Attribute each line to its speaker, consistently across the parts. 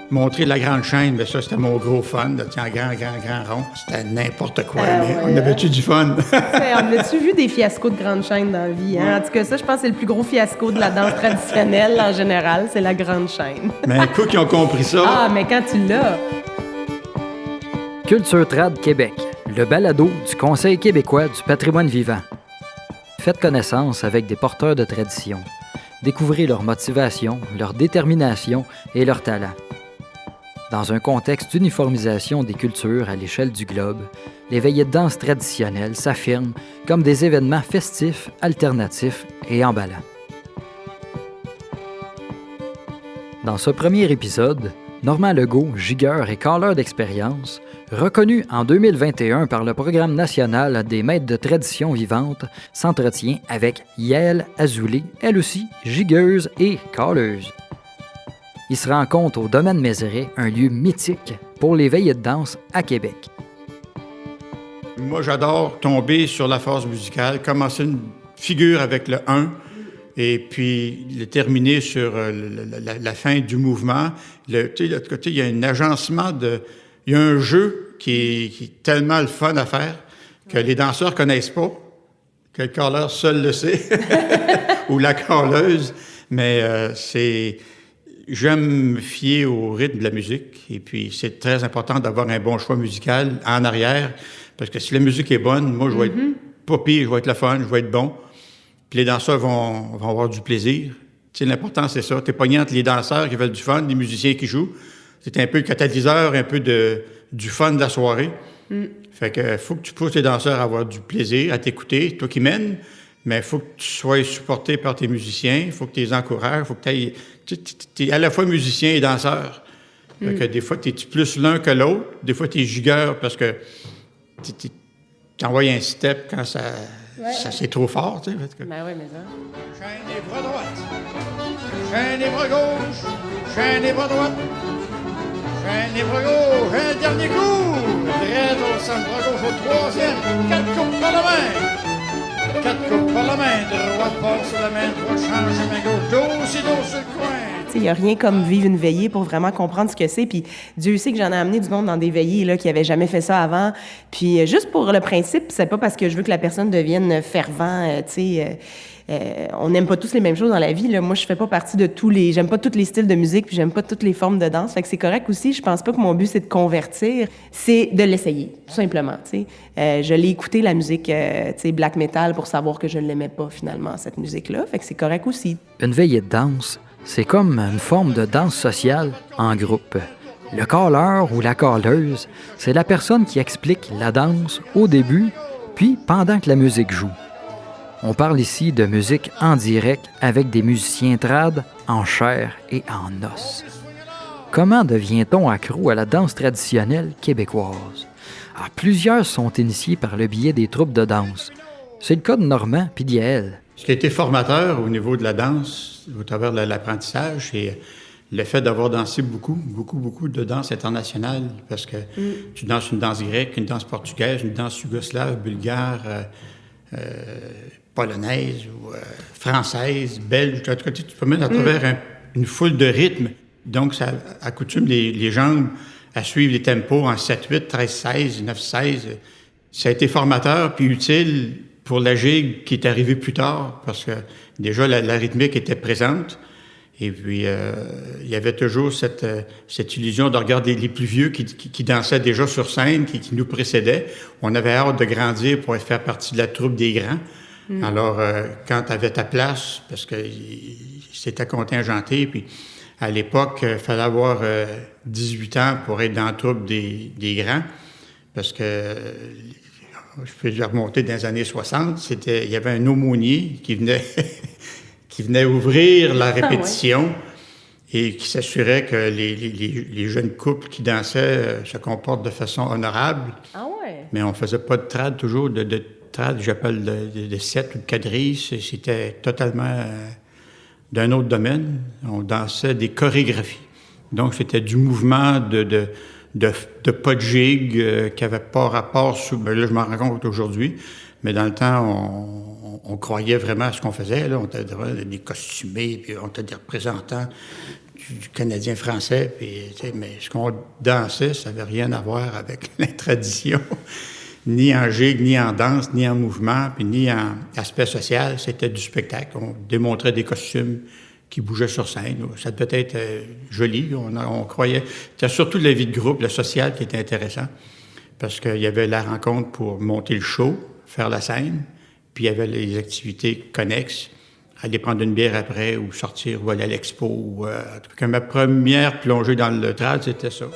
Speaker 1: Montrer la grande chaîne, mais ça, c'était mon gros fun. Là, tiens, grand rond. C'était n'importe quoi, mais on avait-tu du fun?
Speaker 2: On a-tu vu des fiascos de grande chaîne dans la vie? Hein? En tout cas, ça, je pense que c'est le plus gros fiasco de la danse traditionnelle, en général, c'est la grande chaîne.
Speaker 1: Mais un coup qui ont compris ça...
Speaker 2: Ah, mais quand tu l'as...
Speaker 3: Culture Trad Québec, le balado du Conseil québécois du patrimoine vivant. Faites connaissance avec des porteurs de tradition. Découvrez leur motivation, leur détermination et leur talent. Dans un contexte d'uniformisation des cultures à l'échelle du globe, les veillées de danse traditionnelles s'affirment comme des événements festifs, alternatifs et emballants. Dans ce premier épisode, Normand Legault, gigueur et caleur d'expérience, reconnu en 2021 par le Programme national des maîtres de tradition vivante, s'entretient avec Yael Azoulay, elle aussi gigueuse et calleuse. Il se rencontre au Domaine Mézeray, un lieu mythique pour les veillées de danse à Québec.
Speaker 1: Moi, j'adore tomber sur la force musicale, commencer une figure avec le 1 et puis le terminer sur la fin du mouvement. De l'autre côté, il y a un agencement il y a un jeu qui est tellement le fun à faire que les danseurs connaissent pas, que le caleur seul le sait, ou la calleuse, mais j'aime me fier au rythme de la musique et puis c'est très important d'avoir un bon choix musical en arrière parce que si la musique est bonne, moi, je vais être pas pire, je vais être le fun, je vais être bon. Puis les danseurs vont avoir du plaisir. Tu sais, l'important, c'est ça. T'es pogné entre les danseurs qui veulent du fun, les musiciens qui jouent. C'est un peu le catalyseur, un peu du fun de la soirée. Fait que faut que tu pousses les danseurs à avoir du plaisir, à t'écouter, toi qui mènes, mais il faut que tu sois supporté par tes musiciens, il faut que tu les encourages, il faut que tu es à la fois musicien et danseur. Fait que des fois, tu es plus l'un que l'autre. Des fois, tu es gigueur parce que tu envoies un step quand ça c'est trop fort, tu sais.
Speaker 2: Ben oui, mais ça...
Speaker 1: Chaîne les bras droite, chaîne les bras gauche, chaîne les bras droite, chaîne les bras gauche, un dernier coup, droite au centre, bras gauche au troisième, 4 coupes par la main, 4 coupes par la main, droite part sur la main, droite change la main gauche, dos et dos sur le coin.
Speaker 2: Il n'y a rien comme vivre une veillée pour vraiment comprendre ce que c'est. Puis Dieu sait que j'en ai amené du monde dans des veillées là, qui n'avaient jamais fait ça avant. Puis juste pour le principe, c'est pas parce que je veux que la personne devienne fervent, on n'aime pas tous les mêmes choses dans la vie. Là. Moi, je fais pas partie de j'aime pas tous les styles de musique, puis j'aime pas toutes les formes de danse. Fait que c'est correct aussi. Je pense pas que mon but, c'est de convertir. C'est de l'essayer, tout simplement. Je l'ai écouté, la musique black metal, pour savoir que je ne l'aimais pas, finalement, cette musique-là. Fait que c'est correct aussi.
Speaker 3: Une veillée de danse, c'est comme une forme de danse sociale en groupe. Le caleur ou la calleuse, c'est la personne qui explique la danse au début, puis pendant que la musique joue. On parle ici de musique en direct avec des musiciens trad en chair et en os. Comment devient-on accro à la danse traditionnelle québécoise? Alors, plusieurs sont initiés par le biais des troupes de danse. C'est le cas de Normand puis d'Yael.
Speaker 1: Ce qui a été formateur au niveau de la danse, au travers de l'apprentissage, c'est le fait d'avoir dansé beaucoup de danse internationale, parce que tu danses une danse grecque, une danse portugaise, une danse yougoslave, bulgare, polonaise ou française, belge. En tout cas, tu peux mettre à travers une foule de rythmes. Donc, ça accoutume les jambes à suivre les tempos en 7-8, 13-16, 9-16. Ça a été formateur puis utile pour la gigue qui est arrivée plus tard, parce que déjà la rythmique était présente. Et puis, il y avait toujours cette illusion de regarder les plus vieux qui dansaient déjà sur scène, qui nous précédaient. On avait hâte de grandir pour faire partie de la troupe des grands. Alors, quand tu avais ta place, parce que c'était contingenté, puis à l'époque, il fallait avoir 18 ans pour être dans la troupe des grands, parce que je peux remonter dans les années 60, il y avait un aumônier qui venait ouvrir la répétition et qui s'assurait que les jeunes couples qui dansaient se comportent de façon honorable.
Speaker 2: Ah ouais?
Speaker 1: Mais on faisait pas de trad toujours, de trad, j'appelle de set ou de quadrille. C'était totalement d'un autre domaine. On dansait des chorégraphies. Donc, c'était du mouvement de pas de gigue qui n'avait pas rapport là, je m'en rends compte aujourd'hui, mais dans le temps, on croyait vraiment à ce qu'on faisait. Là. On était des costumés, puis on était des représentants. du Canadien français. Puis, mais ce qu'on dansait, ça n'avait rien à voir avec la tradition. Ni en gigue, ni en danse, ni en mouvement, puis ni en aspect social. C'était du spectacle. On démontrait des costumes qui bougeaient sur scène. Ça devait être joli. On croyait... C'était surtout la vie de groupe, le social, qui était intéressant. Parce qu'il y avait la rencontre pour monter le show, faire la scène, puis il y avait les activités connexes, aller prendre une bière après, ou sortir, ou aller à l'expo. En tout cas, ma première plongée dans le trad, c'était ça.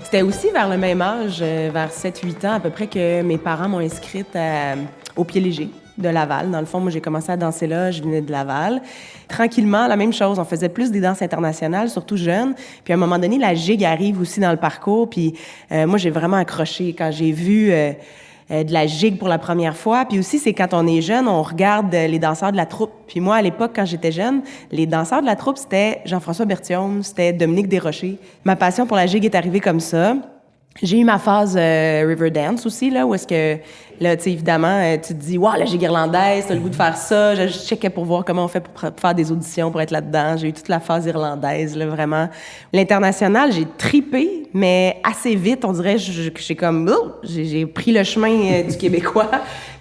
Speaker 2: C'était aussi vers le même âge, vers 7-8 ans à peu près, que mes parents m'ont inscrite au Pied Léger de Laval. Dans le fond, moi, j'ai commencé à danser là, je venais de Laval. Tranquillement, la même chose, on faisait plus des danses internationales, surtout jeunes. Puis à un moment donné, la gigue arrive aussi dans le parcours. Puis moi, j'ai vraiment accroché quand j'ai vu de la gigue pour la première fois. Puis aussi, c'est quand on est jeune, on regarde les danseurs de la troupe. Puis moi, à l'époque, quand j'étais jeune, les danseurs de la troupe, c'était Jean-François Berthiaume, c'était Dominique Desrochers. Ma passion pour la gigue est arrivée comme ça. J'ai eu ma phase Riverdance aussi, là, où est-ce que, là, tu sais, évidemment, tu te dis, waouh, la gigue irlandaise, t'as le goût de faire ça. Je checkais pour voir comment on fait pour faire des auditions, pour être là-dedans. J'ai eu toute la phase irlandaise, là, vraiment. L'international, j'ai tripé, mais assez vite, on dirait, j'ai comme, j'ai pris le chemin du Québécois.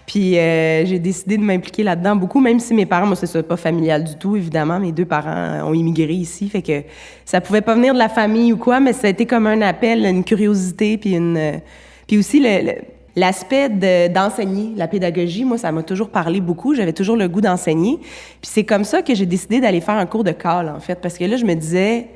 Speaker 2: Puis j'ai décidé de m'impliquer là-dedans beaucoup, même si mes parents, moi, c'est pas familial du tout, évidemment. Mes 2 parents ont immigré ici, fait que ça pouvait pas venir de la famille ou quoi, mais ça a été comme un appel, une curiosité, puis aussi l'aspect d'enseigner, la pédagogie. Moi, ça m'a toujours parlé beaucoup. J'avais toujours le goût d'enseigner. Puis c'est comme ça que j'ai décidé d'aller faire un cours de chœur, en fait, parce que là, je me disais...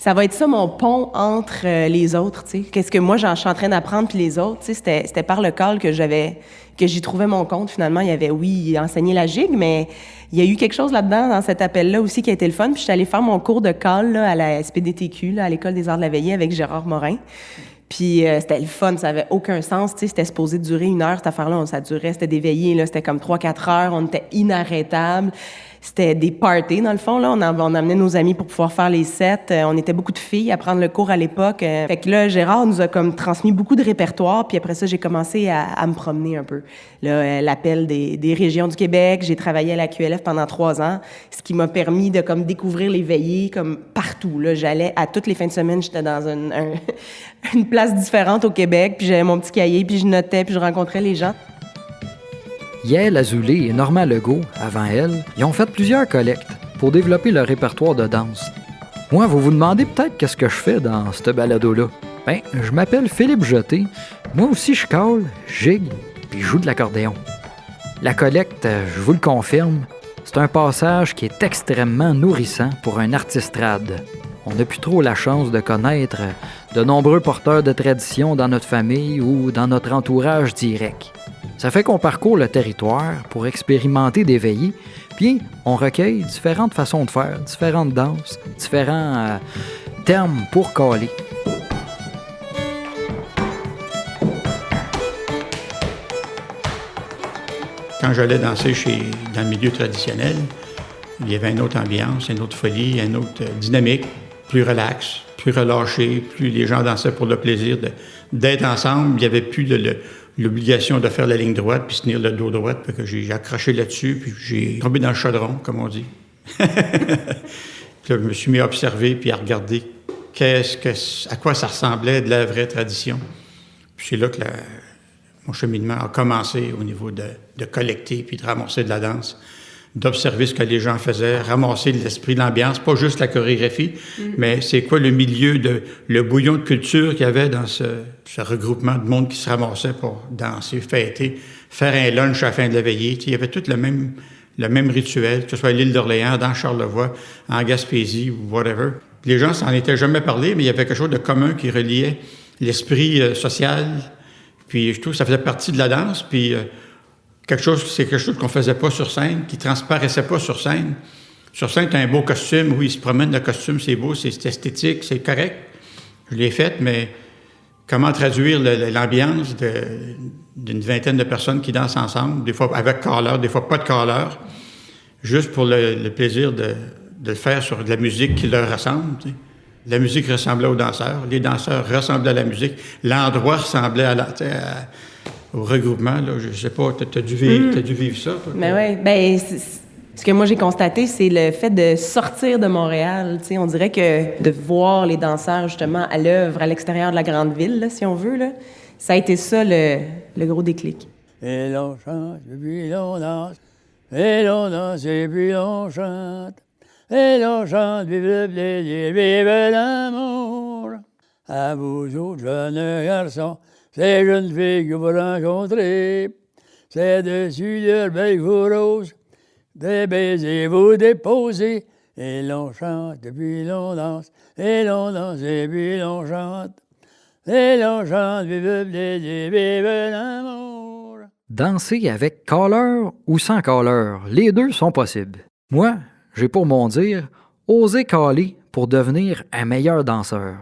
Speaker 2: Ça va être ça, mon pont entre les autres, tu sais. Qu'est-ce que moi, je suis en train d'apprendre, puis les autres, tu sais, c'était par le chœur que j'y trouvais mon compte, finalement. Il y avait, oui, enseigné la gigue, mais il y a eu quelque chose là-dedans, dans cet appel-là aussi, qui a été le fun. Puis je suis allée faire mon cours de chœur, là, à la SPDTQ, là, à l'École des arts de la veillée, avec Gérard Morin. Puis c'était le fun, ça avait aucun sens, tu sais, c'était supposé durer 1 heure, cette affaire-là, ça durait, c'était des veillées, là, c'était comme 3-4 heures, on était inarrêtables. C'était des parties, dans le fond, là. On amenait nos amis pour pouvoir faire les sets. On était beaucoup de filles à prendre le cours à l'époque. Fait que là, Gérard nous a comme transmis beaucoup de répertoire. Puis après ça, j'ai commencé à me promener un peu. Là, l'appel des régions du Québec. J'ai travaillé à la QLF pendant 3 ans, ce qui m'a permis de comme découvrir les veillées comme partout. Là, j'allais à toutes les fins de semaine, j'étais dans une place différente au Québec. Puis j'avais mon petit cahier, puis je notais, puis je rencontrais les gens.
Speaker 3: Yael Azoulay et Normand Legault, avant elle, ils ont fait plusieurs collectes pour développer leur répertoire de danse. Moi, vous vous demandez peut-être qu'est-ce que je fais dans ce balado-là. Ben, je m'appelle Philippe Jeté. Moi aussi, je cale, gigue, puis je joue de l'accordéon. La collecte, je vous le confirme, c'est un passage qui est extrêmement nourrissant pour un artiste trad. On n'a plus trop la chance de connaître de nombreux porteurs de tradition dans notre famille ou dans notre entourage direct. Ça fait qu'on parcourt le territoire pour expérimenter des veillées, puis on recueille différentes façons de faire, différentes danses, différents termes pour caler.
Speaker 1: Quand j'allais danser dans le milieu traditionnel, il y avait une autre ambiance, une autre folie, une autre dynamique, plus relax, plus relâché, plus les gens dansaient pour le plaisir d'être ensemble. Il n'y avait plus l'obligation de faire la ligne droite puis se tenir le dos droit. Puis que j'ai accroché là-dessus, puis j'ai tombé dans le chaudron, comme on dit. Puis là, je me suis mis à observer puis à regarder à quoi ça ressemblait de la vraie tradition. Puis c'est là que mon cheminement a commencé au niveau de collecter puis de ramasser de la danse, d'observer ce que les gens faisaient, ramasser l'esprit, l'ambiance, pas juste la chorégraphie, mais c'est quoi le milieu, le bouillon de culture qu'il y avait dans ce regroupement de monde qui se ramassait pour danser, fêter, faire un lunch à la fin de la veillée. Il y avait tout le même rituel, que ce soit à l'île d'Orléans, dans Charlevoix, en Gaspésie ou whatever. Les gens s'en étaient jamais parlé, mais il y avait quelque chose de commun qui reliait l'esprit social. Puis je trouve que ça faisait partie de la danse, puis c'est quelque chose qu'on faisait pas sur scène, qui transparaissait pas sur scène. Sur scène, t'as un beau costume, oui, il se promène le costume, c'est beau, c'est esthétique, c'est correct. Je l'ai fait, mais comment traduire l'ambiance d'une vingtaine de personnes qui dansent ensemble, des fois avec calleur, des fois pas de calleur, juste pour le plaisir le faire sur de la musique qui leur ressemble. Tu sais. La musique ressemblait aux danseurs, les danseurs ressemblaient à la musique, l'endroit ressemblait au regroupement. Là. Je sais pas, t'as dû vivre ça, toi?
Speaker 2: Mais oui, ben ce que moi j'ai constaté, c'est le fait de sortir de Montréal. Tu sais, on dirait que de voir les danseurs justement à l'œuvre à l'extérieur de la grande ville, là, si on veut, là, ça a été ça le gros déclic.
Speaker 4: Et l'on chante, et puis l'on danse, et l'on danse, et puis l'on chante. Et l'on chante, vive le plaisir, vive l'amour. À vous autres jeunes garçons, ces jeunes filles que vous rencontrez, c'est dessus de belles roses, des baisers vous déposez. Et l'on chante, et puis l'on danse, et l'on danse, et puis l'on chante. Et l'on chante, vive le plaisir, vive l'amour.
Speaker 3: Danser avec caller ou sans caller, les deux sont possibles. Moi, j'ai pour mon dire, oser caler pour devenir un meilleur danseur.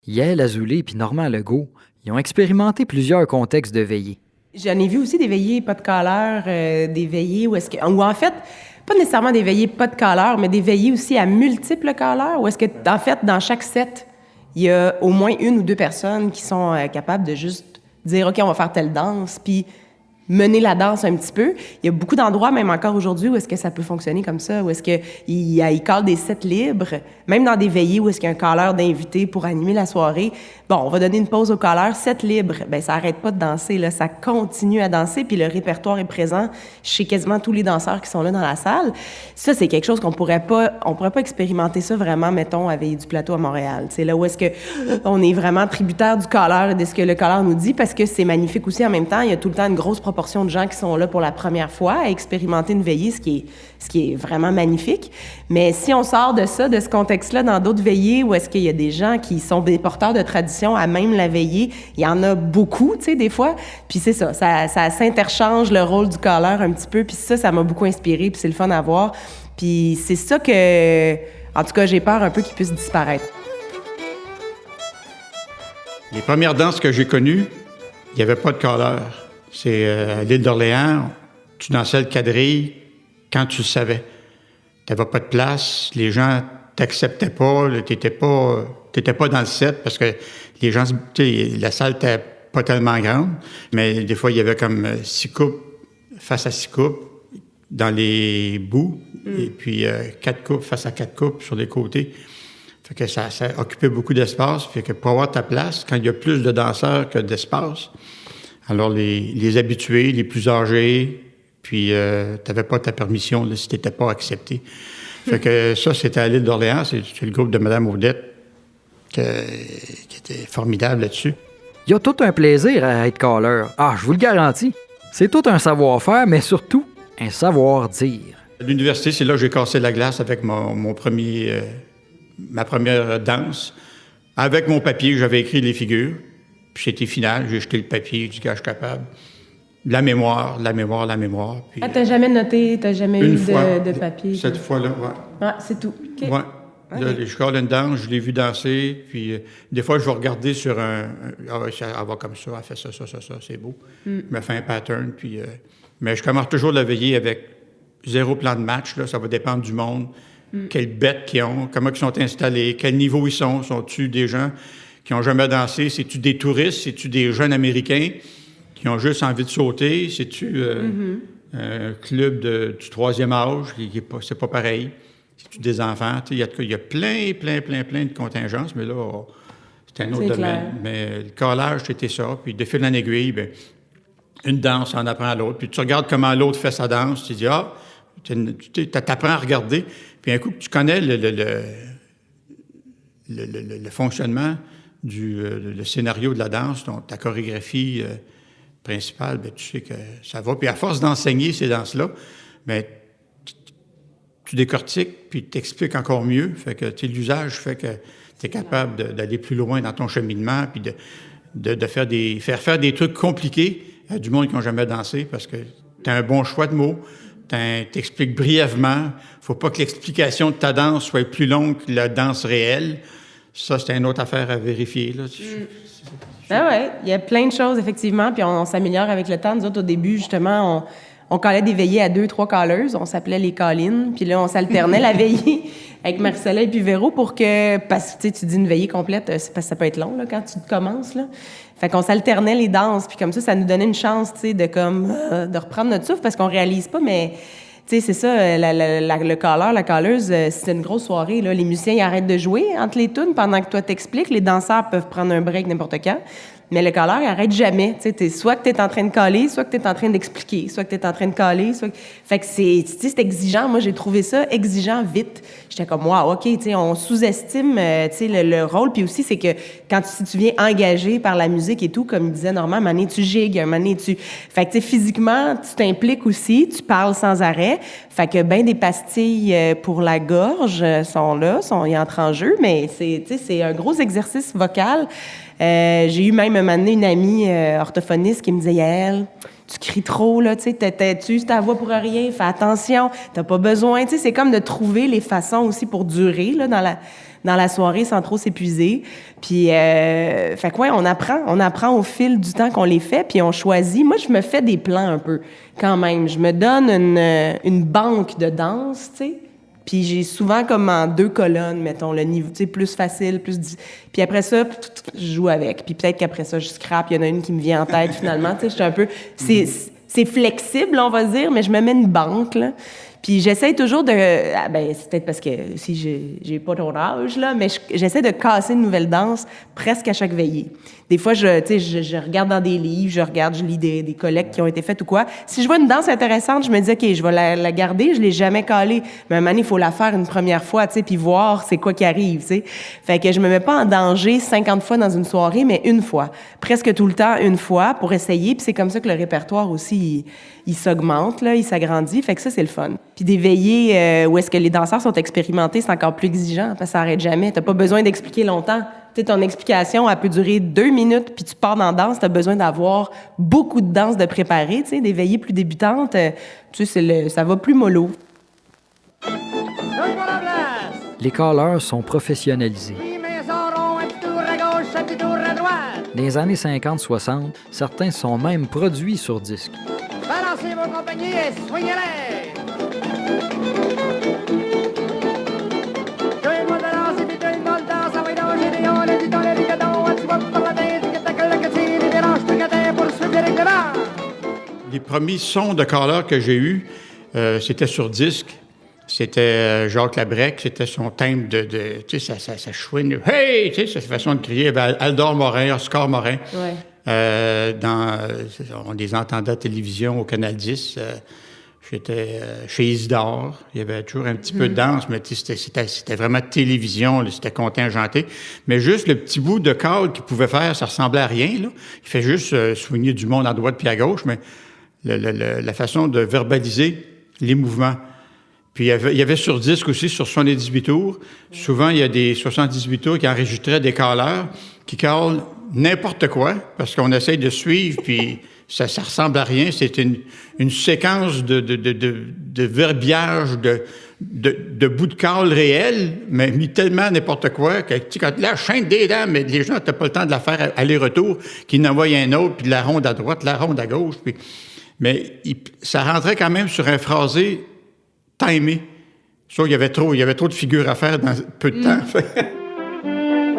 Speaker 3: Yael Azoulay et Normand Legault, ils ont expérimenté plusieurs contextes de veillée.
Speaker 2: J'en ai vu aussi des veillées pas de calleur, des veillées où est-ce que... Ou en fait, pas nécessairement des veillées pas de calleur, mais des veillées aussi à multiples calleurs, où est-ce que, en fait, dans chaque set, il y a au moins une ou deux personnes qui sont capables de juste dire « OK, on va faire telle danse », puis mener la danse un petit peu. Il y a beaucoup d'endroits, même encore aujourd'hui, où est-ce que ça peut fonctionner comme ça, où est-ce qu'ils callent des sets libres, même dans des veillées où est-ce qu'il y a un calleur d'invité pour animer la soirée. Bon, on va donner une pause au calleur, set libre. Bien, ça arrête pas de danser, là. Ça continue à danser, puis le répertoire est présent chez quasiment tous les danseurs qui sont là dans la salle. Ça, c'est quelque chose on pourrait pas expérimenter ça vraiment, mettons, à Veillée du Plateau à Montréal. C'est là où est-ce que on est vraiment tributaire du calleur et de ce que le calleur nous dit, parce que c'est magnifique aussi en même temps. Il y a tout le temps une grosse proportion de gens qui sont là pour la première fois à expérimenter une veillée, ce qui est vraiment magnifique. Mais si on sort de ça, de ce contexte-là, dans d'autres veillées où est-ce qu'il y a des gens qui sont des porteurs de tradition à même la veillée, il y en a beaucoup, tu sais, des fois. Puis c'est ça s'interchange le rôle du calleur un petit peu. Puis ça m'a beaucoup inspiré, puis c'est le fun à voir. Puis c'est ça que, en tout cas, j'ai peur un peu qu'il puisse disparaître.
Speaker 1: Les premières danses que j'ai connues, il n'y avait pas de calleur. C'est à l'île d'Orléans, tu dansais le quadrille quand tu le savais. Tu n'avais pas de place, les gens t'acceptaient pas, tu n'étais pas dans le set parce que les gens, la salle n'était pas tellement grande, mais des fois, il y avait comme 6 coupes face à 6 coupes dans les bouts, et puis 4 coupes face à 4 coupes sur les côtés. Fait que ça occupait beaucoup d'espace, fait que pour avoir ta place, quand il y a plus de danseurs que d'espace, alors les habitués, les plus âgés, puis tu n'avais pas ta permission là, si tu n'étais pas accepté. Fait que ça, c'était à l'île d'Orléans, c'est le groupe de Mme Odette qui était formidable là-dessus.
Speaker 3: Il y a tout un plaisir à être caller. Ah, je vous le garantis. C'est tout un savoir-faire, mais surtout un savoir-dire.
Speaker 1: À l'université, c'est là que j'ai cassé la glace avec ma première danse. Avec mon papier, j'avais écrit les figures. Puis c'était final, j'ai jeté le papier, j'ai dit que je suis capable. La mémoire. Puis,
Speaker 2: t'as jamais noté, t'as jamais eu de papier?
Speaker 1: Cette fois-là, oui.
Speaker 2: Ah, c'est tout. Okay.
Speaker 1: Oui.
Speaker 2: Okay.
Speaker 1: Là, je colle une danse, je l'ai vu danser, puis des fois, je vais regarder sur elle va comme ça, elle fait ça, c'est beau. Je me fais un pattern, puis... mais je commence toujours la veillée avec 0 plan de match, là, ça va dépendre du monde, quelles bêtes qu'ils ont, comment ils sont installés, quel niveau ils sont. Sont-tu des gens qui n'ont jamais dansé? C'est-tu des touristes? C'est-tu des jeunes Américains qui ont juste envie de sauter? C'est-tu un club du 3e âge? C'est pas pareil. C'est-tu des enfants? Il y a plein de contingences, mais là, c'est un autre domaine. Clair. Mais le collage, c'était ça. Puis de fil en aiguille, bien, une danse en apprend à l'autre. Puis tu regardes comment l'autre fait sa danse, tu dis, tu t'apprends à regarder. Puis un coup que tu connais le fonctionnement le scénario de la danse, ta chorégraphie principale, bien, tu sais que ça va. Puis à force d'enseigner ces danses-là, bien, tu décortiques, puis tu expliques encore mieux. Fait que l'usage fait que tu es capable d'aller plus loin dans ton cheminement, puis de faire des trucs compliqués à du monde qui n'ont jamais dansé, parce que tu as un bon choix de mots, t'expliques brièvement. Faut pas que l'explication de ta danse soit plus longue que la danse réelle. Ça, c'est une autre affaire à vérifier, là. Ah
Speaker 2: ouais, il y a plein de choses, effectivement, puis on s'améliore avec le temps. Nous autres, au début, justement, on calait des veillées à 2-3 calleuses. On s'appelait les call-in. Puis là, on s'alternait la veillée avec Marie-Soleil puis Véro pour que... Parce que tu dis une veillée complète, c'est parce que ça peut être long là, quand tu commences. Là. Fait qu'on s'alternait les danses. Puis comme ça nous donnait une chance de reprendre notre souffle parce qu'on réalise pas, mais... Tu sais, c'est ça, le calleur, la calleuse, c'est une grosse soirée. Là. Les musiciens, ils arrêtent de jouer entre les tunes pendant que toi t'expliques. Les danseurs peuvent prendre un break n'importe quand. Mais le calleur, il arrête jamais. Tu sais, soit que t'es en train de caller, soit que t'es en train d'expliquer, soit que t'es en train de caller. Fait que c'est exigeant. Moi, j'ai trouvé ça exigeant vite. J'étais comme, wow, OK, tu sais, on sous-estime le rôle. Puis aussi, c'est que si tu viens engagé par la musique et tout, comme il disait Normand, un moment donné, tu gigues, un moment donné, Fait que, tu sais, physiquement, tu t'impliques aussi, tu parles sans arrêt. Fait que ben des pastilles pour la gorge sont là, ils entrent en jeu, mais c'est un gros exercice vocal. J'ai eu même un moment donné une amie orthophoniste qui me disait « Yael, tu cries trop, là, tu sais, tu uses ta voix pour rien, fais attention, t'as pas besoin. » Tu sais, c'est comme de trouver les façons aussi pour durer, là, dans la soirée sans trop s'épuiser. Puis, fait quoi, on apprend au fil du temps qu'on les fait, puis on choisit. Moi, je me fais des plans un peu, quand même. Je me donne une banque de danse, tu sais. Puis j'ai souvent comme en 2 colonnes, mettons, le niveau, tu sais, plus facile, Puis après ça, je joue avec. Puis peut-être qu'après ça, je scrape. Il y en a une qui me vient en tête, finalement. Tu sais, je suis un peu... C'est flexible, on va dire, mais je me mets une banque, là. Puis j'essaie toujours de... c'est peut-être parce que si j'ai pas ton âge, là, mais j'essaie de casser une nouvelle danse presque à chaque veillée. Des fois, je regarde dans des livres, je lis des collectes qui ont été faites ou quoi. Si je vois une danse intéressante, je me dis, OK, je vais la garder, je l'ai jamais calée. Mais à un moment donné, il faut la faire une première fois, tu sais, puis voir c'est quoi qui arrive, tu sais. Fait que je me mets pas en danger 50 fois dans une soirée, mais une fois. Presque tout le temps, une fois, pour essayer. Puis c'est comme ça que le répertoire aussi, il s'augmente, là, il s'agrandit. Fait que ça, c'est le fun. Puis des veillées où est-ce que les danseurs sont expérimentés, c'est encore plus exigeant, parce que ça arrête jamais. T'as pas besoin d'expliquer longtemps. Tu sais, ton explication, elle peut durer 2 minutes, puis tu pars dans la danse, t'as besoin d'avoir beaucoup de danse de préparer, tu sais, des veillées plus débutantes, tu sais, ça va plus mollo.
Speaker 3: Les calleurs sont professionnalisés. Dans les années 50-60, certains sont même produits sur disque.
Speaker 5: Balancez vos compagnies et soignez-les!
Speaker 1: Les premiers sons de calleur que j'ai eus, c'était sur disque. C'était Jacques Labrec, c'était son thème tu sais, ça chouine. Hey! Tu sais, sa façon de crier. Aldor Morin, Oscar Morin.
Speaker 2: Ouais.
Speaker 1: On les entendait à la télévision au Canal 10. J'étais chez Isidore. Il y avait toujours un petit peu de danse, mais c'était vraiment télévision, là, c'était contingenté. Mais juste le petit bout de call qu'il pouvait faire, ça ressemblait à rien. Là. Il fait juste soigner du monde à droite puis à gauche, mais la façon de verbaliser les mouvements. Puis il y avait sur disque aussi, sur 78 tours. Souvent, il y a des 78 tours qui enregistraient des calleurs qui callent n'importe quoi, parce qu'on essaye de suivre, puis ça ressemble à rien. C'est une séquence de verbiage, de bouts de call réels, mais mis tellement n'importe quoi que, tu sais, quand la chaîne des dents, mais les gens n'ont pas le temps de la faire aller-retour, qu'ils n'envoient un autre, puis de la ronde à droite, la ronde à gauche. Puis, mais ça rentrait quand même sur un phrasé timé. Ça, il y avait trop de figures à faire dans peu de temps.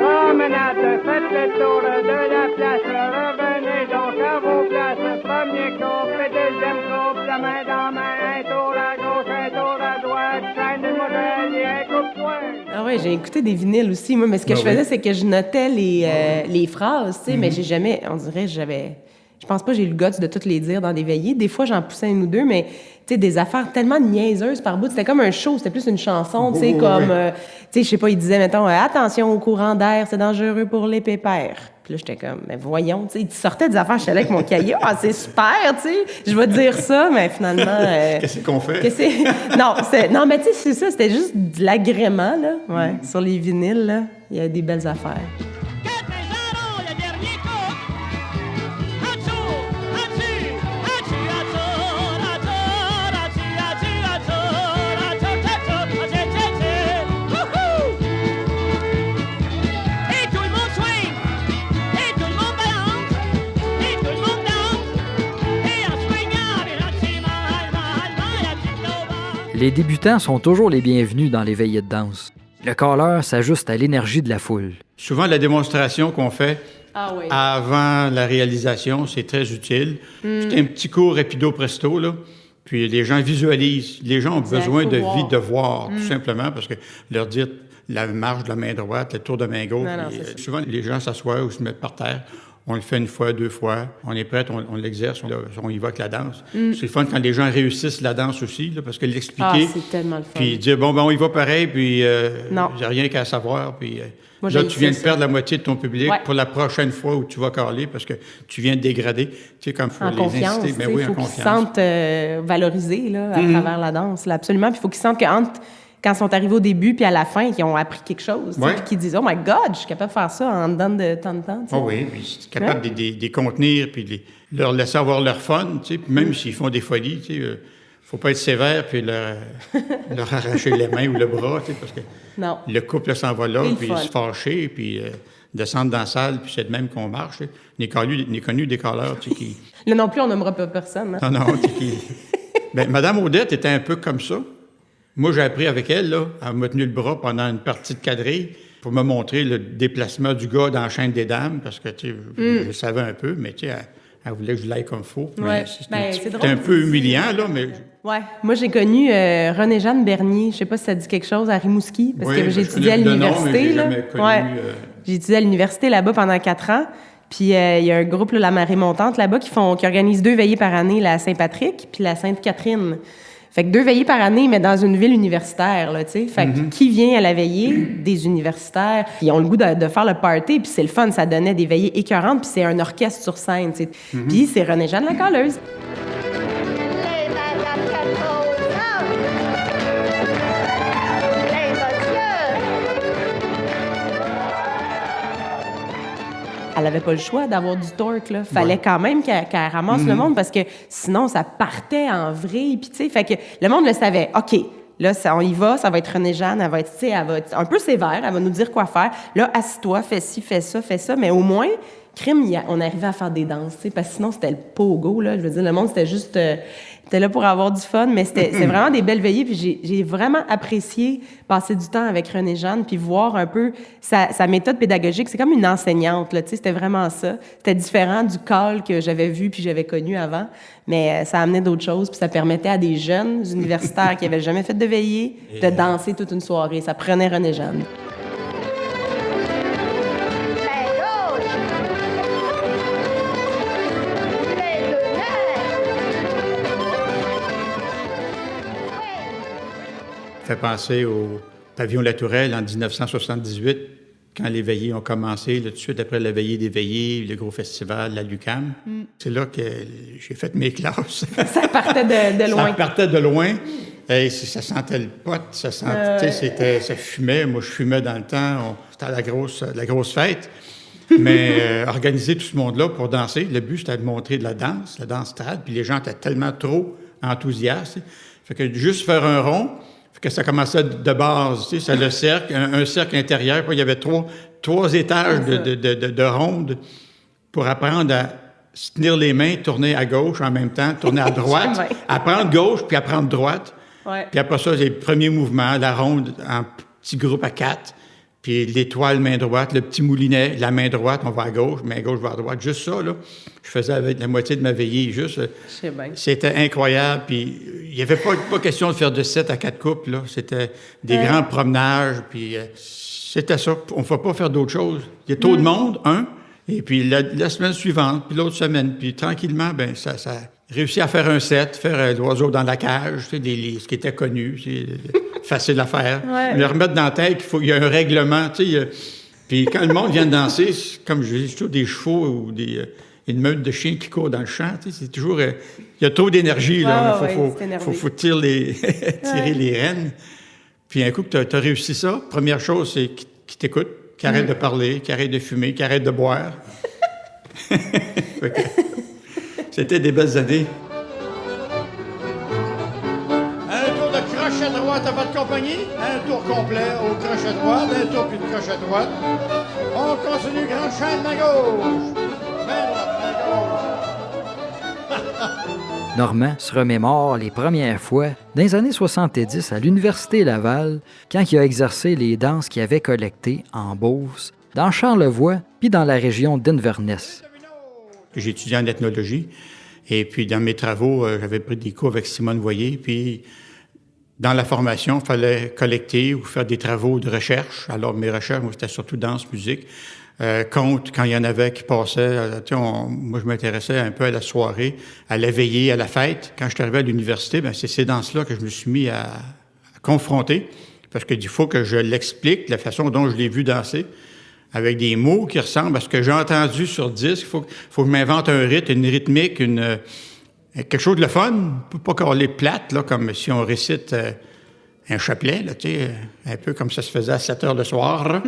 Speaker 5: Promenade, faites le tour de la place, revenez donc à vos places. Premier couple, deuxième couple, la main dans la main, un tour à gauche, un tour à droite, chaîne du modèle et un coupe-poing.
Speaker 2: Ah ouais, j'ai écouté des vinyles aussi, moi, mais ce que je faisais, c'est que je notais les phrases, tu sais, mais j'ai jamais, on dirait, je pense pas que j'ai eu le guts de toutes les dire dans des veillées. Des fois, j'en poussais une ou deux, mais tu sais, des affaires tellement niaiseuses par bout. C'était comme un show, c'était plus une chanson, tu sais, comme... tu sais, je sais pas, il disait, mettons, attention au courant d'air, c'est dangereux pour les pépères. Puis là, j'étais comme, mais voyons, tu sais, il sortait des affaires, j'étais là avec mon cahier, c'est super, tu sais, je vais te dire ça, mais finalement...
Speaker 1: Qu'est-ce qu'on fait?
Speaker 2: Non, mais tu sais, c'est ça, c'était juste de l'agrément, là, ouais, sur les vinyles, là, il y a des belles affaires.
Speaker 3: Les débutants sont toujours les bienvenus dans les veillées de danse. Le calleur s'ajuste à l'énergie de la foule.
Speaker 1: Souvent, la démonstration qu'on fait
Speaker 2: Ah oui.
Speaker 1: avant la réalisation, c'est très utile. C'est un petit cours rapido presto, là. Puis les gens visualisent. Les gens ont besoin
Speaker 2: faut voir.
Speaker 1: de voir, tout simplement, parce que leur dire la marche de la main droite, le tour de main gauche.
Speaker 2: Non,
Speaker 1: puis,
Speaker 2: c'est ça.
Speaker 1: souvent, les gens s'assoient ou se mettent par terre. On le fait une fois, 2 fois. On est prêt, on l'exerce, on y va avec la danse. C'est le fun quand les gens réussissent la danse aussi, là, parce que l'expliquer,
Speaker 2: C'est tellement le fun.
Speaker 1: puis dire, bon, ben, on y va pareil, puis
Speaker 2: Non.
Speaker 1: j'ai rien qu'à savoir, puis
Speaker 2: Moi,
Speaker 1: là,
Speaker 2: j'ai
Speaker 1: tu viens de
Speaker 2: ça.
Speaker 1: perdre la moitié de ton public
Speaker 2: Ouais.
Speaker 1: pour la prochaine fois où tu vas caler, parce que tu viens de dégrader. Tu sais, comme il faut
Speaker 2: En
Speaker 1: les
Speaker 2: confiance,
Speaker 1: inciter.
Speaker 2: il
Speaker 1: Mais oui,
Speaker 2: faut
Speaker 1: en
Speaker 2: qu'ils se
Speaker 1: confiance.
Speaker 2: sentent valorisés là, à travers la danse, là, absolument. Puis il faut qu'ils sentent quand ils sont arrivés au début puis à la fin, qu'ils ont appris quelque chose, tu sais,
Speaker 1: Ouais.
Speaker 2: puis qu'ils disent « Oh my God, je suis capable de faire ça en dedans de tant de temps. » tu sais.
Speaker 1: Ah oui, puis c'est capable de les contenir, puis leur laisser avoir leur fun, tu sais, puis même s'ils font des folies, tu sais, faut pas être sévère puis leur arracher les mains ou le bras, tu sais, parce que
Speaker 2: Non.
Speaker 1: le couple s'en va là,
Speaker 2: C'est le
Speaker 1: puis
Speaker 2: fun.
Speaker 1: se fâcher, puis descendre dans la salle, puis c'est de même qu'on marche. Tu sais. On est connu des calleurs, tu sais, qui...
Speaker 2: Là non plus, on nommera pas personne. Hein?
Speaker 1: Non, tu sais, qui... Ben, Madame Odette était un peu comme ça. Moi, j'ai appris avec elle, là, elle m'a tenu le bras pendant une partie de quadrille pour me montrer le déplacement du gars dans la chaîne des dames, parce que, tu sais, je savais un peu, mais, tu sais, elle voulait que je l'aille comme il faut. Mais
Speaker 2: Ouais.
Speaker 1: c'était
Speaker 2: Ben, c'est
Speaker 1: c'était
Speaker 2: drôle.
Speaker 1: un peu humiliant, là, mais...
Speaker 2: Ouais. Moi, j'ai connu René-Jeanne Bernier. Je sais pas si ça dit quelque chose à Rimouski, parce
Speaker 1: Oui,
Speaker 2: que
Speaker 1: ben,
Speaker 2: j'ai
Speaker 1: je
Speaker 2: étudié à
Speaker 1: connais le nom, mais
Speaker 2: l'université.
Speaker 1: j'ai
Speaker 2: là.
Speaker 1: jamais connu,
Speaker 2: Ouais. J'ai étudié à l'université là-bas pendant 4 ans. Puis il y a un groupe, là, la Marée Montante, là-bas, qui organise 2 veillées par année, la Saint-Patrick puis la Sainte-Catherine. Fait que 2 veillées par année, mais dans une ville universitaire, là, tu sais. Fait que qui vient à la veillée? Des universitaires. Ils ont le goût de faire le party, puis c'est le fun. Ça donnait des veillées écœurantes, puis c'est un orchestre sur scène, tu sais. Puis c'est René-Jeanne la calleuse.
Speaker 6: Les Madame 14 ans, les messieurs,
Speaker 2: Elle avait pas le choix d'avoir du torque, là. Fallait quand même qu'elle ramasse le monde, parce que sinon, ça partait en vrille, puis tu sais. Fait que le monde le savait. OK, là, on y va, ça va être René-Jeanne, elle va être, tu sais, elle va être un peu sévère, elle va nous dire quoi faire. Là, assis-toi, fais ci, fais ça, mais au moins, on arrivait à faire des danses, tu sais, parce que sinon, c'était le pogo, là. Je veux dire, le monde, c'était juste... était là pour avoir du fun, mais c'est vraiment des belles veillées, puis j'ai vraiment apprécié passer du temps avec René-Jeanne, puis voir un peu sa méthode pédagogique. C'est comme une enseignante, là, tu sais, c'était vraiment ça. C'était différent du call que j'avais vu puis j'avais connu avant, mais ça amenait d'autres choses, puis ça permettait à des jeunes universitaires qui n'avaient jamais fait de veillée de danser toute une soirée. Ça prenait René-Jeanne.
Speaker 6: les gauches, les deux
Speaker 1: fait penser au pavillon La Tourelle en 1978, quand les veillées ont commencé, là, tout de suite après la veillée des veillées, le gros festival, la Lucam. C'est là que j'ai fait mes classes.
Speaker 2: Ça partait de loin.
Speaker 1: Ça partait de loin. Et ça sentait le pot, ça fumait. Moi, je fumais dans le temps. C'était la grosse fête. Mais organiser tout ce monde-là pour danser, le but, c'était de montrer de la danse trad. Puis les gens étaient tellement trop enthousiastes. Fait que juste faire un rond, fait que ça commençait de base. Tu sais, c'est le cercle, un cercle intérieur. Puis il y avait trois étages de ronde pour apprendre à se tenir les mains, tourner à gauche en même temps, tourner à droite,
Speaker 2: Ouais.
Speaker 1: apprendre gauche, puis apprendre droite.
Speaker 2: Ouais.
Speaker 1: Puis après ça, c'est le premier mouvement, la ronde en petit groupe à 4. Puis l'étoile, main droite, le petit moulinet, la main droite, on va à gauche, main gauche va à droite. Juste ça, là, je faisais avec la moitié de ma veillée. Juste,
Speaker 2: Je sais bien.
Speaker 1: c'était incroyable. Puis il n'y avait pas question de faire de 7 à 4 couples. Là. C'était des grands promenages. Puis c'était ça. On ne va pas faire d'autre chose. Il y a trop de monde, et puis la semaine suivante, puis l'autre semaine. Puis tranquillement, ben ça réussi à faire un set, faire l'oiseau dans la cage, tu sais, ce qui était connu, c'est facile à faire.
Speaker 2: Ouais.
Speaker 1: Le remettre dans la tête qu'il y a un règlement, tu sais. Puis quand le monde vient de danser, comme je dis, c'est toujours des chevaux ou une meute de chiens qui courent dans le champ, tu sais, c'est toujours... il y a trop d'énergie, là. Faut tirer les rênes. Puis un coup que tu as réussi ça, première chose, c'est qu'il t'écoute, qu'il arrête de parler, qu'il arrête de fumer, qu'il arrête de boire. C'était des belles années.
Speaker 7: Un tour de crochet droite à votre compagnie. Un tour complet au crochet droit. Un tour puis de crochet droite. On continue, grande chaîne, main gauche. Main droite, main gauche.
Speaker 3: Normand se remémore les premières fois, dans les années 70, à l'Université Laval, quand il a exercé les danses qu'il avait collectées en Beauce, dans Charlevoix, puis dans la région d'Inverness.
Speaker 1: J'ai étudié en ethnologie, et puis dans mes travaux, j'avais pris des cours avec Simone Voyer, puis dans la formation, il fallait collecter ou faire des travaux de recherche. Alors, mes recherches, moi, c'était surtout danse, musique. Contes, quand il y en avait qui passaient. Moi, je m'intéressais un peu à la soirée, à la veillée, à la fête. Quand je suis arrivé à l'université, bien, c'est ces danses-là que je me suis mis à confronter. Parce qu'il faut que je l'explique, la façon dont je l'ai vu danser, avec des mots qui ressemblent à ce que j'ai entendu sur disque. Il faut que je m'invente un rythme, une rythmique, quelque chose de le fun. Pas carrer plate, là, comme si on récite un chapelet, là, tu sais, un peu comme ça se faisait à 7 heures le soir.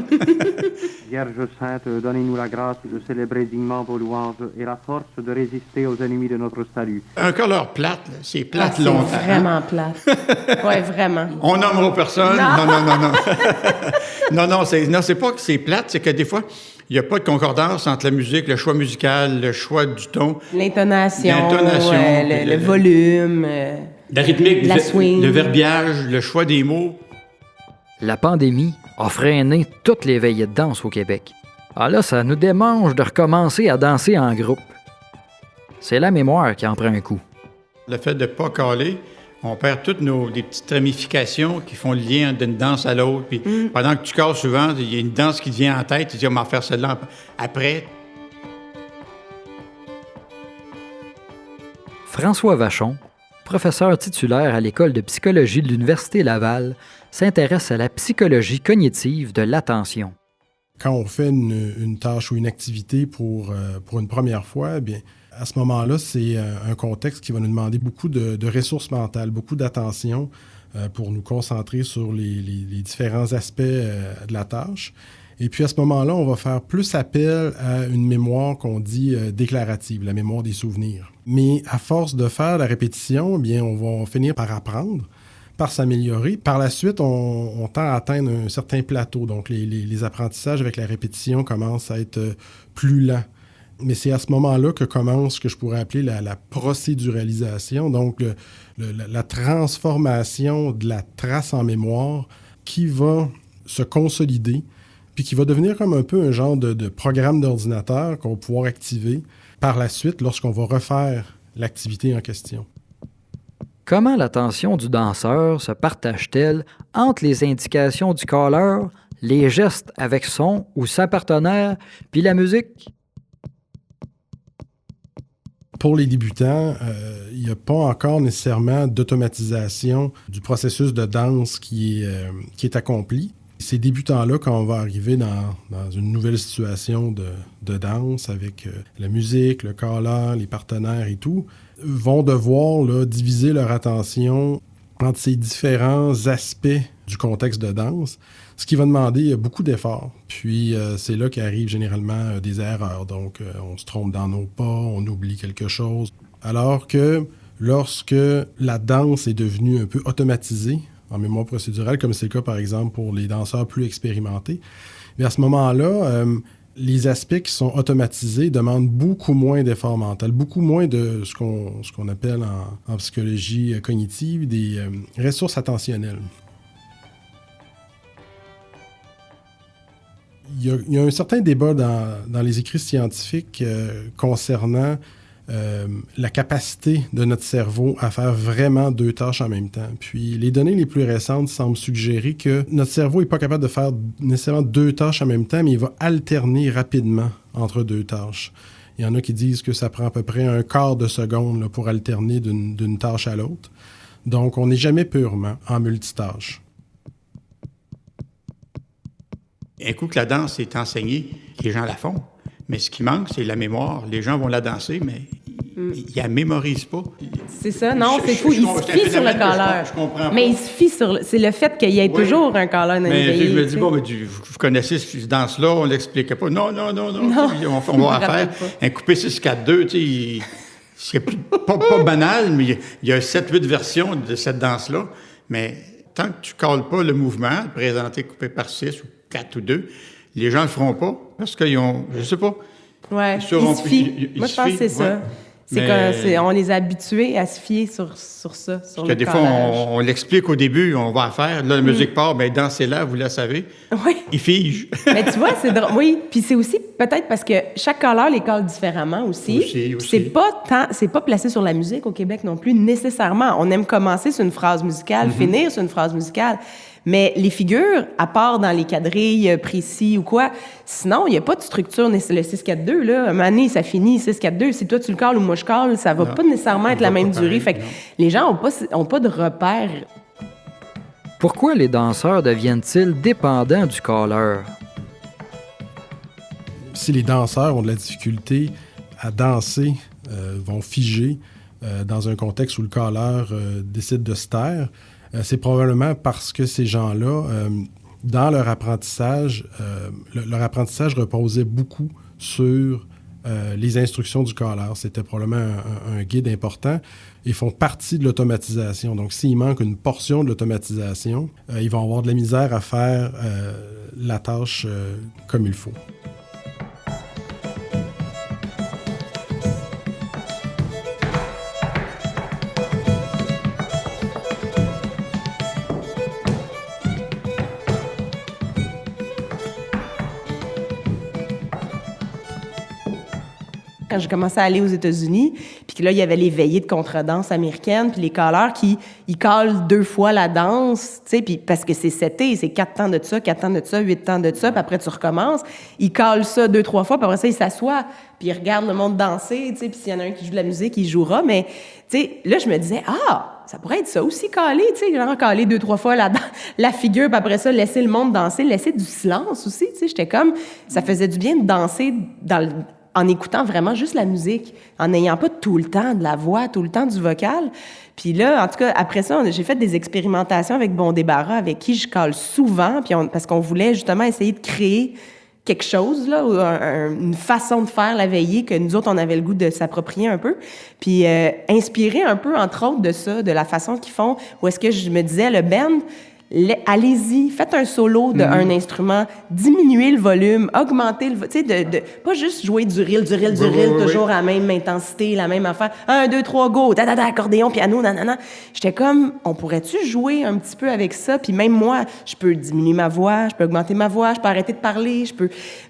Speaker 8: Vierge Sainte, donnez-nous la grâce de célébrer dignement vos louanges et la force de résister aux ennemis de notre salut.
Speaker 1: Un coleur plate, là, c'est plate
Speaker 2: C'est
Speaker 1: longtemps.
Speaker 2: vraiment plate. Oui, vraiment.
Speaker 1: On nommera personne. Non. Non, c'est pas que c'est plate, c'est que des fois, il n'y a pas de concordance entre la musique, le choix musical, le choix du ton.
Speaker 2: L'intonation, le volume.
Speaker 1: La rythmique,
Speaker 2: la swing.
Speaker 1: le verbiage, le choix des mots.
Speaker 3: La pandémie a freiné toutes les veillées de danse au Québec. Ah là, ça nous démange de recommencer à danser en groupe. C'est la mémoire qui en prend un coup.
Speaker 1: Le fait de ne pas caler, on perd toutes des petites ramifications qui font le lien d'une danse à l'autre. Puis pendant que tu cales souvent, il y a une danse qui te vient en tête, tu dis, on va en faire celle-là après.
Speaker 3: François Vachon, professeur titulaire à l'École de psychologie de l'Université Laval, s'intéresse à la psychologie cognitive de l'attention.
Speaker 9: Quand on fait une tâche ou une activité pour une première fois, eh bien, à ce moment-là, c'est un contexte qui va nous demander beaucoup de ressources mentales, beaucoup d'attention pour nous concentrer sur les différents aspects de la tâche. Et puis à ce moment-là, on va faire plus appel à une mémoire qu'on dit déclarative, la mémoire des souvenirs. Mais à force de faire la répétition, eh bien, on va finir par apprendre, par s'améliorer. Par la suite, on tend à atteindre un certain plateau. Donc les apprentissages avec la répétition commencent à être plus lents. Mais c'est à ce moment-là que commence ce que je pourrais appeler la procéduralisation, donc la transformation de la trace en mémoire qui va se consolider, puis qui va devenir comme un peu un genre de programme d'ordinateur qu'on va pouvoir activer par la suite lorsqu'on va refaire l'activité en question.
Speaker 3: Comment l'attention du danseur se partage-t-elle entre les indications du caller, les gestes avec son ou sa partenaire, puis la musique?
Speaker 9: Pour les débutants, il n'y a pas encore nécessairement d'automatisation du processus de danse qui est accompli. Ces débutants-là, quand on va arriver dans une nouvelle situation de danse avec la musique, le caller, les partenaires et tout, vont devoir là, diviser leur attention entre ces différents aspects du contexte de danse, ce qui va demander beaucoup d'efforts. Puis c'est là qu'arrivent généralement des erreurs. Donc on se trompe dans nos pas, on oublie quelque chose. Alors que lorsque la danse est devenue un peu automatisée en mémoire procédurale, comme c'est le cas par exemple pour les danseurs plus expérimentés, mais à ce moment-là, les aspects qui sont automatisés demandent beaucoup moins d'efforts mentaux, beaucoup moins de ce qu'on appelle en psychologie cognitive des ressources attentionnelles. Il y a un certain débat dans les écrits scientifiques concernant la capacité de notre cerveau à faire vraiment deux tâches en même temps. Puis les données les plus récentes semblent suggérer que notre cerveau n'est pas capable de faire nécessairement deux tâches en même temps, mais il va alterner rapidement entre deux tâches. Il y en a qui disent que ça prend à peu près un quart de seconde là, pour alterner d'une tâche à l'autre. Donc, on n'est jamais purement en multitâche.
Speaker 1: Un coup que la danse est enseignée, les gens la font. Mais ce qui manque, c'est la mémoire. Les gens vont la danser, mais ils la mémorisent pas.
Speaker 2: C'est ça, non, c'est fou. Il se fie sur le caller.
Speaker 1: Je comprends pas.
Speaker 2: Mais il se fie sur... C'est le fait qu'il y ait toujours un caller dans une
Speaker 1: mais
Speaker 2: veillée.
Speaker 1: Je me dis, bon, mais vous connaissez cette danse-là, on ne l'expliquait pas. Non. On va faire un coupé 6-4-2, tu sais. C'est pas banal, mais il y a 7-8 versions de cette danse-là. Mais tant que tu ne cales pas le mouvement, présenter coupé par 6 ou 4 ou 2, les gens ne le feront pas parce qu'ils ont, je sais pas.
Speaker 2: Ouais, ils se fient. Moi, je pense que c'est ça. On les a habitués à se fier sur ça, sur
Speaker 1: Parce que
Speaker 2: le
Speaker 1: des fois,
Speaker 2: collage.
Speaker 1: on l'explique au début, on va faire. Là, la musique part, bien, dansez-là, vous la savez.
Speaker 2: Oui.
Speaker 1: Il fige.
Speaker 2: Mais tu vois, c'est drôle. Oui, puis c'est aussi peut-être parce que chaque colleur les colle différemment aussi.
Speaker 1: Aussi.
Speaker 2: Puis c'est pas placé sur la musique au Québec non plus nécessairement. On aime commencer sur une phrase musicale, finir sur une phrase musicale. Mais les figures, à part dans les quadrilles précis ou quoi, sinon, il n'y a pas de structure. Le 6-4-2, là, un moment donné, ça finit 6-4-2. Si toi, tu le calles ou moi, je cale, ça va pas nécessairement être la même durée. Fait que les gens ont pas de repères.
Speaker 3: Pourquoi les danseurs deviennent-ils dépendants du calleur?
Speaker 9: Si les danseurs ont de la difficulté à danser, vont figer dans un contexte où le calleur décide de se taire, c'est probablement parce que ces gens-là, dans leur apprentissage reposait beaucoup sur les instructions du calleur. C'était probablement un guide important. Ils font partie de l'automatisation. Donc, s'il manque une portion de l'automatisation, ils vont avoir de la misère à faire la tâche comme il faut.
Speaker 2: Quand j'ai commencé à aller aux États-Unis, puis que là, il y avait les veillées de contredanse américaines, puis les calleurs ils callent 2 fois la danse, tu sais, puis parce que c'est seté, c'est 4 temps de ça, 4 temps de ça, 8 temps de ça, puis après, tu recommences. Ils callent ça 2-3 fois, puis après ça, ils s'assoient, puis ils regardent le monde danser, tu sais, puis s'il y en a un qui joue de la musique, il jouera, mais, tu sais, là, je me disais, ça pourrait être ça aussi, caler, tu sais, genre caler 2-3 fois la figure, puis après ça, laisser le monde danser, laisser du silence aussi, tu sais, j'étais comme, ça faisait du bien de danser en écoutant vraiment juste la musique, en n'ayant pas tout le temps de la voix, tout le temps du vocal. Puis là, en tout cas, après ça, j'ai fait des expérimentations avec Bon Débarras, avec qui je cale souvent, puis parce qu'on voulait justement essayer de créer quelque chose, là, une façon de faire la veillée que nous autres, on avait le goût de s'approprier un peu. Puis inspirer un peu, entre autres, de ça, de la façon qu'ils font, où est-ce que je me disais, le band, allez-y, faites un solo d'un instrument, diminuez le volume, augmentez le... Tu sais, pas juste jouer du reel, toujours à la même intensité, la même affaire. 1, 2, 3, go, accordéon, piano, nanana. J'étais comme, on pourrait-tu jouer un petit peu avec ça? Puis même moi, je peux diminuer ma voix, je peux augmenter ma voix, je peux arrêter de parler,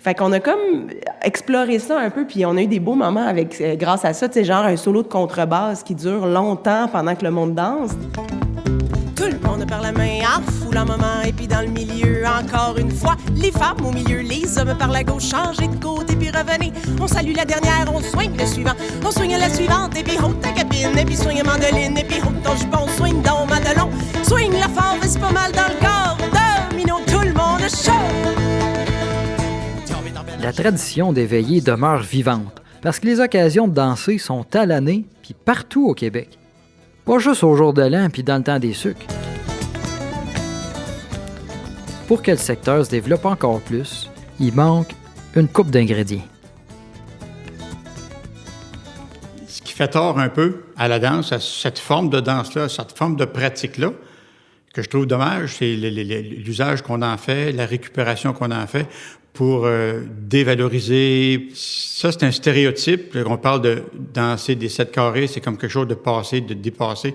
Speaker 2: Fait qu'on a comme exploré ça un peu, puis on a eu des beaux moments avec, grâce à ça, tu sais, genre un solo de contrebasse qui dure longtemps pendant que le monde danse. Tout le monde par la main en foule un moment, et puis dans le milieu, encore une fois, les femmes au milieu, les hommes par la gauche, changez de côté, puis revenez. On salue la dernière, on soigne le suivant, on soigne la suivante, et puis haute ta cabine, et puis soigne mandoline, et puis haute ton jupon, soigne donc mandelon, soigne la fort, c'est pas mal dans le corps, domino, tout le monde chaud.
Speaker 3: La tradition des veillées demeure vivante, parce que les occasions de danser sont à l'année, puis partout au Québec. Pas juste au jour de l'an puis dans le temps des sucres. Pour que le secteur se développe encore plus, il manque une coupe d'ingrédients.
Speaker 1: Ce qui fait tort un peu à la danse, à cette forme de danse-là, cette forme de pratique-là, que je trouve dommage, c'est l'usage qu'on en fait, la récupération qu'on en fait pour dévaloriser. Ça, c'est un stéréotype. On parle de danser des 7 carrés, c'est comme quelque chose de passé, de dépassé.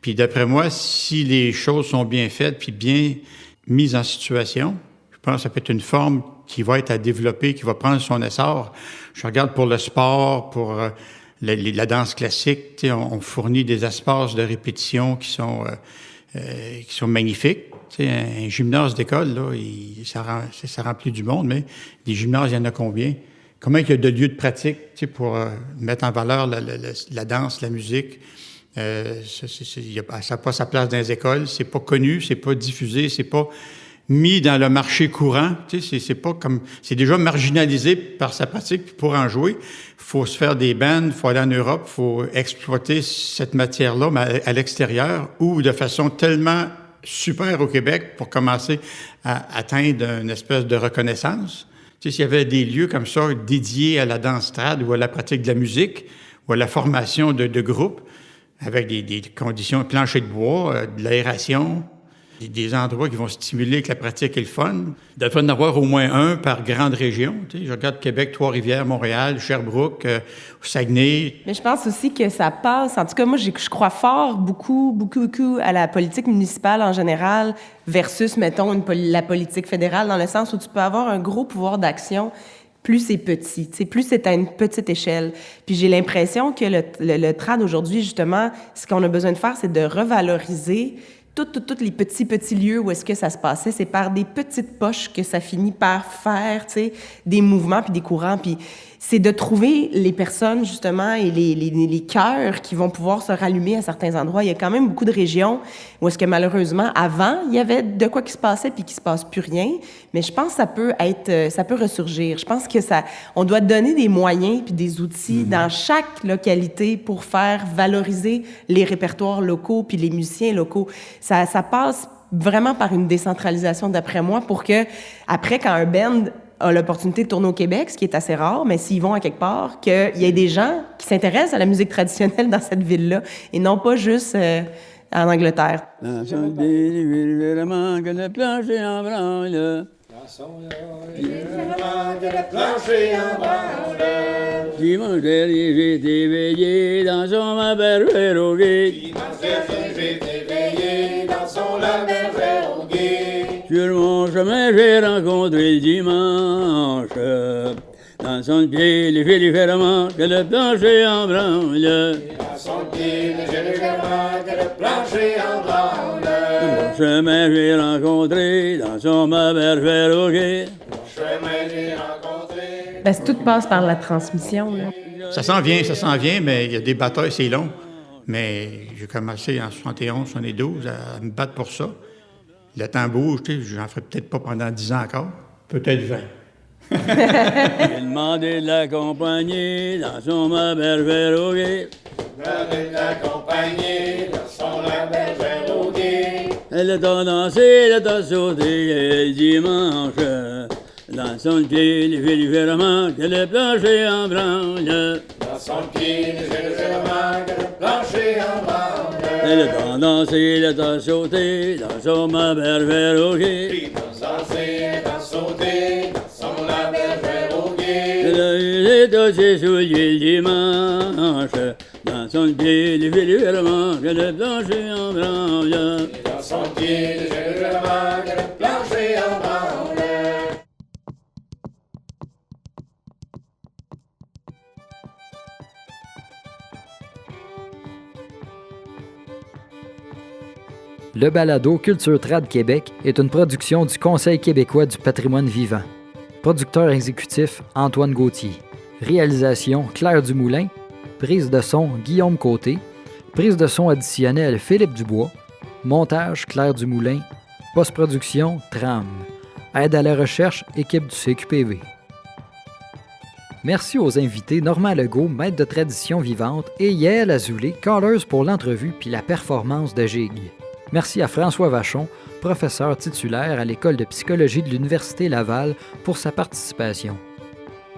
Speaker 1: Puis d'après moi, si les choses sont bien faites puis bien mises en situation, je pense que ça peut être une forme qui va être à développer, qui va prendre son essor. Je regarde pour le sport, pour la danse classique, on fournit des espaces de répétition qui sont magnifiques. Tu sais, un gymnase d'école, là, ça remplit du monde, mais des gymnases, il y en a combien? Combien il y a de lieux de pratique, tu sais, pour mettre en valeur la danse, la musique? Ça n'a pas sa place dans les écoles, c'est pas connu, c'est pas diffusé, c'est pas mis dans le marché courant. Tu sais, c'est pas comme... C'est déjà marginalisé par sa pratique, puis pour en jouer, il faut se faire des bands, il faut aller en Europe, il faut exploiter cette matière-là, mais à l'extérieur, ou de façon tellement super au Québec pour commencer à atteindre une espèce de reconnaissance. Tu sais, s'il y avait des lieux comme ça dédiés à la danse trad ou à la pratique de la musique ou à la formation de groupes avec des conditions plancher de bois, de l'aération, des endroits qui vont stimuler que la pratique est le fun. Il devrait en avoir au moins un par grande région. Tu sais, je regarde Québec, Trois-Rivières, Montréal, Sherbrooke, Saguenay.
Speaker 2: Mais je pense aussi que ça passe. En tout cas, moi, je crois fort beaucoup à la politique municipale en général versus, mettons, la politique fédérale, dans le sens où tu peux avoir un gros pouvoir d'action plus c'est petit, plus c'est à une petite échelle. Puis j'ai l'impression que le trad aujourd'hui, justement, ce qu'on a besoin de faire, c'est de revaloriser tous les petits lieux où est-ce que ça se passait. C'est par des petites poches que ça finit par faire, des mouvements puis des courants. Puis c'est de trouver les personnes, justement, et les cœurs qui vont pouvoir se rallumer à certains endroits. Il y a quand même beaucoup de régions où est-ce que, malheureusement, avant, il y avait de quoi qui se passait puis qui se passe plus rien. Mais je pense que ça peut ressurgir. Je pense que on doit donner des moyens puis des outils dans chaque localité pour faire valoriser les répertoires locaux puis les musiciens locaux. Ça passe vraiment par une décentralisation, d'après moi, pour que, après, quand un band a l'opportunité de tourner au Québec, ce qui est assez rare, mais s'ils vont à quelque part, qu'il y ait des gens qui s'intéressent à la musique traditionnelle dans cette ville-là, et non pas juste en Angleterre.
Speaker 4: Dans son pays, vraiment que le plancher en branle. Dans son pays, vraiment que le plancher en branle. Dimanche dernier, j'ai été veillé dans son ma bergère au gué. Dimanche dernier, j'ai été veillé dans son la bergère au gué. Sur mon chemin, j'ai rencontré le dimanche. Dans son pied, léger légèrement, que le plancher en branle. Dans son pied, léger légèrement, que le plancher en branle. Mon chemin, j'ai rencontré, dans son ma bergère au gué. Mon chemin, j'ai rencontré.
Speaker 2: Ben, tout passe par la transmission, là.
Speaker 1: Ça s'en vient, mais il y a des batailles, c'est long. Mais j'ai commencé en 71, 72 à me battre pour ça. Le temps bouge, tu sais, j'en ferai peut-être pas pendant 10 ans encore. Peut-être 20.
Speaker 4: J'ai demandé de l'accompagner dans son ma bergère au gué. Demandé de l'accompagner dans son ma bergère au gué. Elle a dansé, elle a sauté le dimanche. Dans son pied, légèrement, que le plancher en branle. Dans son pied, légèrement, que le plancher en branle. Elle a dansé, elle a sauté, dans son ma bergère au gué. Dans dansé, elle a sauté, dans son ma bergère au gué. Elle a usé de ses souliers le dimanche. Dans son pied, légèrement, que le plancher en branle. Dans son pied, légèrement, que le plancher en branle.
Speaker 3: Le balado Culture Trad Québec est une production du Conseil québécois du patrimoine vivant. Producteur exécutif Antoine Gauthier. Réalisation Claire Dumoulin. Prise de son Guillaume Côté. Prise de son additionnelle Philippe Dubois. Montage Claire Dumoulin. Post-production Tram. Aide à la recherche équipe du CQPV. Merci aux invités Normand Legault, maître de tradition vivante, et Yael Azoulay, calleuse pour l'entrevue puis la performance de Gigue. Merci à François Vachon, professeur titulaire à l'École de psychologie de l'Université Laval, pour sa participation.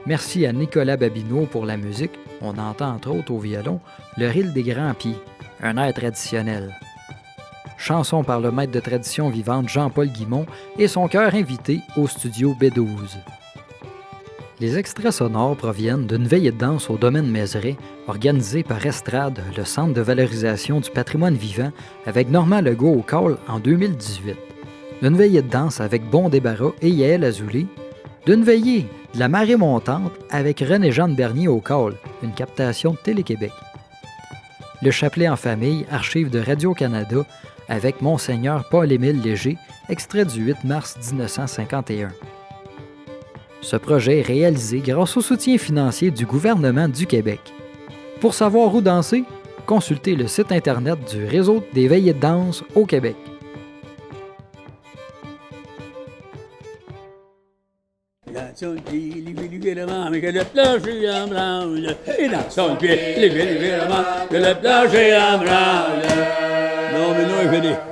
Speaker 3: Merci à Nicolas Babineau pour la musique. On entend entre autres au violon le Ril des Grands Pieds, un air traditionnel. Chanson par le maître de tradition vivante Jean-Paul Guimont et son chœur invité au studio B12. Les extraits sonores proviennent d'une veillée de danse au domaine Mézeray, organisée par Estrade, le Centre de valorisation du patrimoine vivant, avec Normand Legault au call en 2018. D'une veillée de danse avec Bon Débarras et Yael Azoulay. D'une veillée de la marée montante avec René-Jeanne Bernier au call, une captation de Télé-Québec. Le chapelet en famille, archive de Radio-Canada, avec Monseigneur Paul-Émile Léger, extrait du 8 mars 1951. Ce projet est réalisé grâce au soutien financier du gouvernement du Québec. Pour savoir où danser, consultez le site Internet du Réseau des veillées de danse au Québec.
Speaker 4: Dans son pied, légèrement, mais que le plancher en branle. Et dans son pied, légèrement, que le plancher en branle. Non, mais non, il fait des...